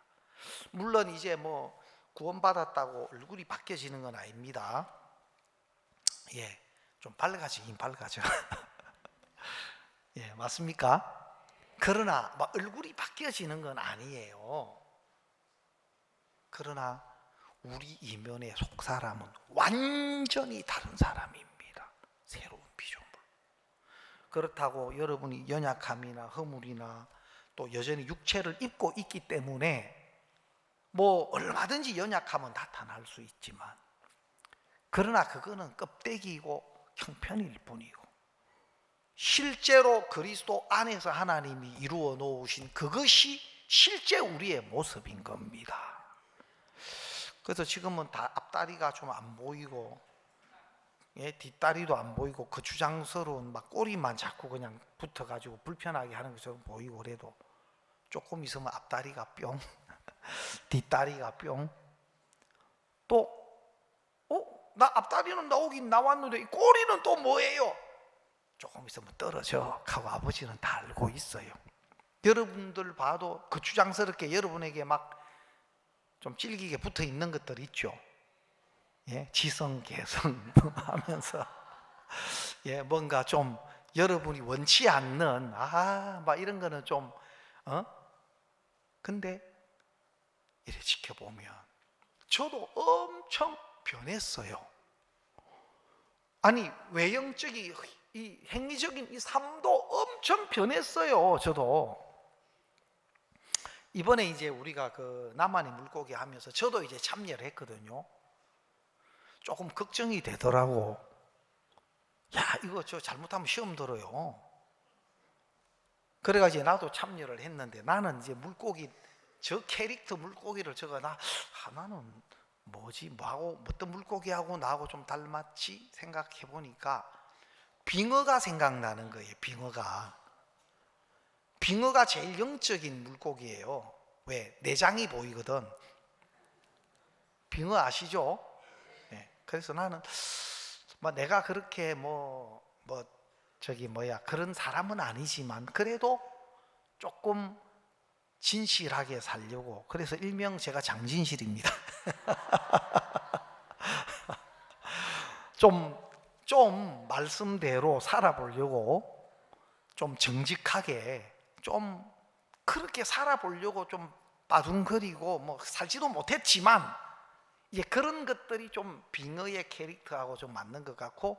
물론 이제 뭐 구원받았다고 얼굴이 바뀌어지는 건 아닙니다. 예, 좀 밝아지긴 밝아져. 예, 맞습니까? 그러나 막 얼굴이 바뀌어지는 건 아니에요. 그러나 우리 이면의 속사람은 완전히 다른 사람입니다. 새로운 피조물. 그렇다고 여러분이 연약함이나 허물이나 또 여전히 육체를 입고 있기 때문에 뭐 얼마든지 연약함은 나타날 수 있지만, 그러나 그거는 껍데기이고 형편일 뿐이고 실제로 그리스도 안에서 하나님이 이루어 놓으신 그것이 실제 우리의 모습인 겁니다. 그래서 지금은 다 앞다리가 좀 안 보이고, 예, 뒷다리도 안 보이고 거추장스러운 막 꼬리만 자꾸 그냥 붙어가지고 불편하게 하는 것처럼 보이고, 그래도 조금 있으면 앞다리가 뿅, 뒷다리가 뿅. 또 나 앞다리는 나오긴 나왔는데 이 꼬리는 또 뭐예요? 조금 있으면 떨어져 하고 아버지는 다 알고 있어요. 여러분들 봐도 거추장스럽게 여러분에게 막 좀 질기게 붙어 있는 것들 있죠. 예, 지성 개성 하면서 예, 뭔가 좀 여러분이 원치 않는 막 이런 거는 좀 근데 이래 지켜보면 저도 엄청 변했어요. 아니, 외형적인 이 행위적인 이 삶도 엄청 변했어요. 저도 이번에 이제 우리가 그 나만의 물고기 하면서 저도 이제 참여를 했거든요. 조금 걱정이 되더라고. 야, 이거 저 잘못하면 시험 들어요. 그래가지고 나도 참여를 했는데, 나는 이제 물고기, 저 캐릭터 물고기를 나는 뭐지, 뭐하고 어떤 물고기하고 나하고 좀 닮았지 생각해 보니까 빙어가 생각나는 거예요. 빙어가 제일 영적인 물고기예요. 왜? 내장이 보이거든. 빙어 아시죠? 네. 그래서 나는 내가 그렇게 그런 사람은 아니지만 그래도 조금 진실하게 살려고, 그래서 일명 제가 장진실입니다. 좀 말씀대로 살아보려고, 좀 정직하게, 좀 그렇게 살아보려고 좀 빠둥거리고 살지도 못했지만 이제 그런 것들이 좀 빙어의 캐릭터하고 좀 맞는 것 같고,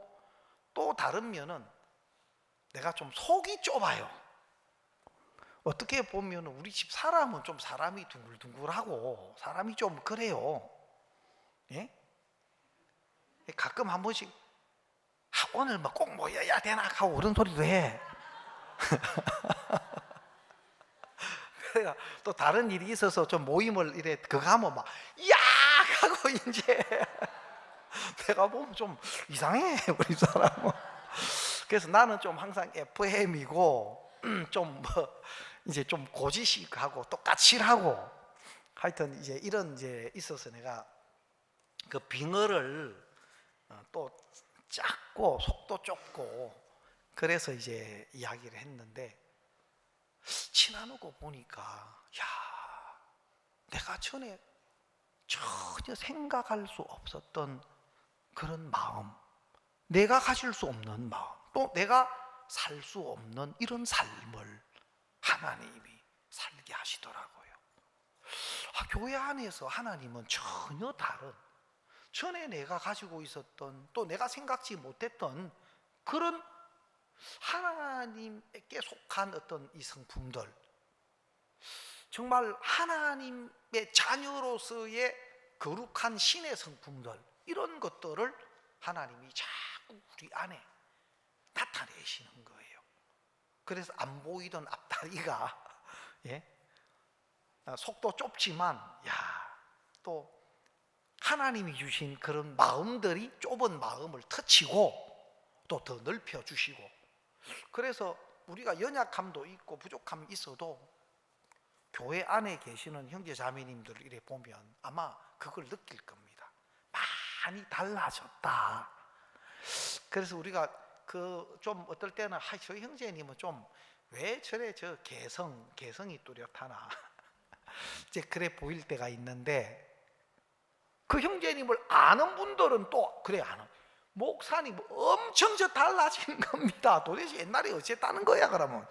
또 다른 면은 내가 좀 속이 좁아요. 어떻게 보면 우리 집 사람은 좀 사람이 둥글둥글하고 사람이 좀 그래요. 예? 가끔 한 번씩 오늘 꼭 모여야 되나 하고 그런 소리도 해. 그래가 또 다른 일이 있어서 좀 모임을 이래 그거 하면 막 야! 하고 이제 내가 보면 좀 이상해 우리 사람은. 그래서 나는 좀 항상 FM이고 좀 이제 좀 고지식하고 또 까칠하고, 하여튼 이제 이런 이제 있어서 내가 그 빙어를 또 작고 속도 좁고 그래서 이제 이야기를 했는데, 지나누고 보니까 내가 전에 전혀 생각할 수 없었던 그런 마음, 내가 가질 수 없는 마음, 또 내가 살 수 없는 이런 삶을 하나님이 살게 하시더라고요. 교회 안에서 하나님은 전혀 다른, 전에 내가 가지고 있었던, 또 내가 생각지 못했던 그런 하나님께 속한 어떤 이 성품들, 정말 하나님의 자녀로서의 거룩한 신의 성품들, 이런 것들을 하나님이 자꾸 우리 안에 나타내시는 거예요. 그래서 안 보이던 앞다리가 속도 좁지만 또 하나님이 주신 그런 마음들이 좁은 마음을 터치고 또 더 넓혀 주시고, 그래서 우리가 연약함도 있고 부족함이 있어도 교회 안에 계시는 형제 자매님들을 이래 보면 아마 그걸 느낄 겁니다. 많이 달라졌다. 그래서 우리가 좀 어떨 때는 저 형제님은 좀 왜 저래 저 개성이 뚜렷하나 이제 그래 보일 때가 있는데, 그 형제님을 아는 분들은 또 그래 아는, 목사님 엄청 저 달라진 겁니다. 도대체 옛날에 어쨌다는 거야 그러면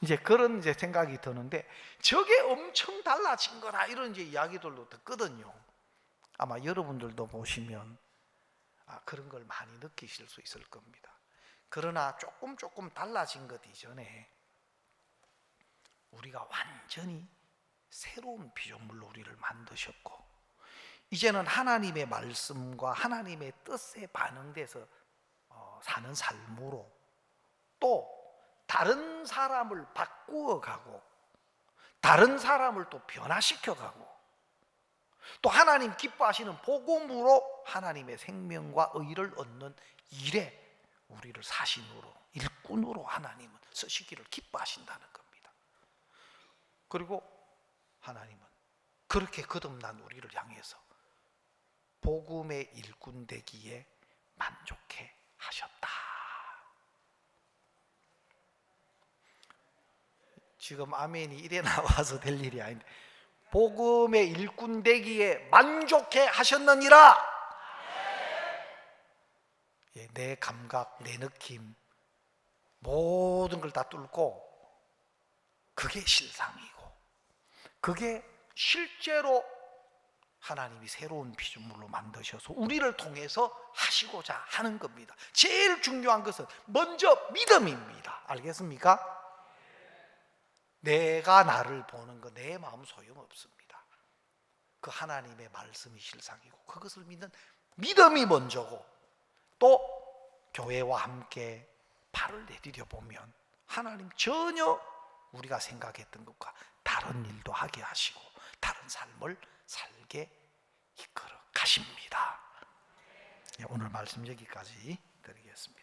이제 그런 이제 생각이 드는데, 저게 엄청 달라진 거다 이런 이제 이야기들도 듣거든요. 아마 여러분들도 보시면 그런 걸 많이 느끼실 수 있을 겁니다. 그러나 조금 달라진 것 이전에 우리가 완전히 새로운 피조물로 우리를 만드셨고, 이제는 하나님의 말씀과 하나님의 뜻에 반응돼서 사는 삶으로, 또 다른 사람을 바꾸어가고 다른 사람을 또 변화시켜가고, 또 하나님 기뻐하시는 복음으로 하나님의 생명과 의를 얻는 일에 우리를 사신으로, 일꾼으로 하나님은 쓰시기를 기뻐하신다는 겁니다. 그리고 하나님은 그렇게 거듭난 우리를 향해서 복음의 일꾼 되기에 만족해 하셨다. 지금 아멘이 이래 나와서 될 일이 아닌데, 복음의 일꾼 되기에 만족해 하셨느니라. 내 감각, 내 느낌, 모든 걸 다 뚫고 그게 실상이고, 그게 실제로 하나님이 새로운 피조물로 만드셔서 우리를 통해서 하시고자 하는 겁니다. 제일 중요한 것은 먼저 믿음입니다. 알겠습니까? 내가 나를 보는 거, 내 마음 소용없습니다. 그 하나님의 말씀이 실상이고 그것을 믿는 믿음이 먼저고, 또 교회와 함께 발을 내디뎌 보면 하나님 전혀 우리가 생각했던 것과 다른 일도 하게 하시고 다른 삶을 살게 이끌어 가십니다. 오늘 말씀 여기까지 드리겠습니다.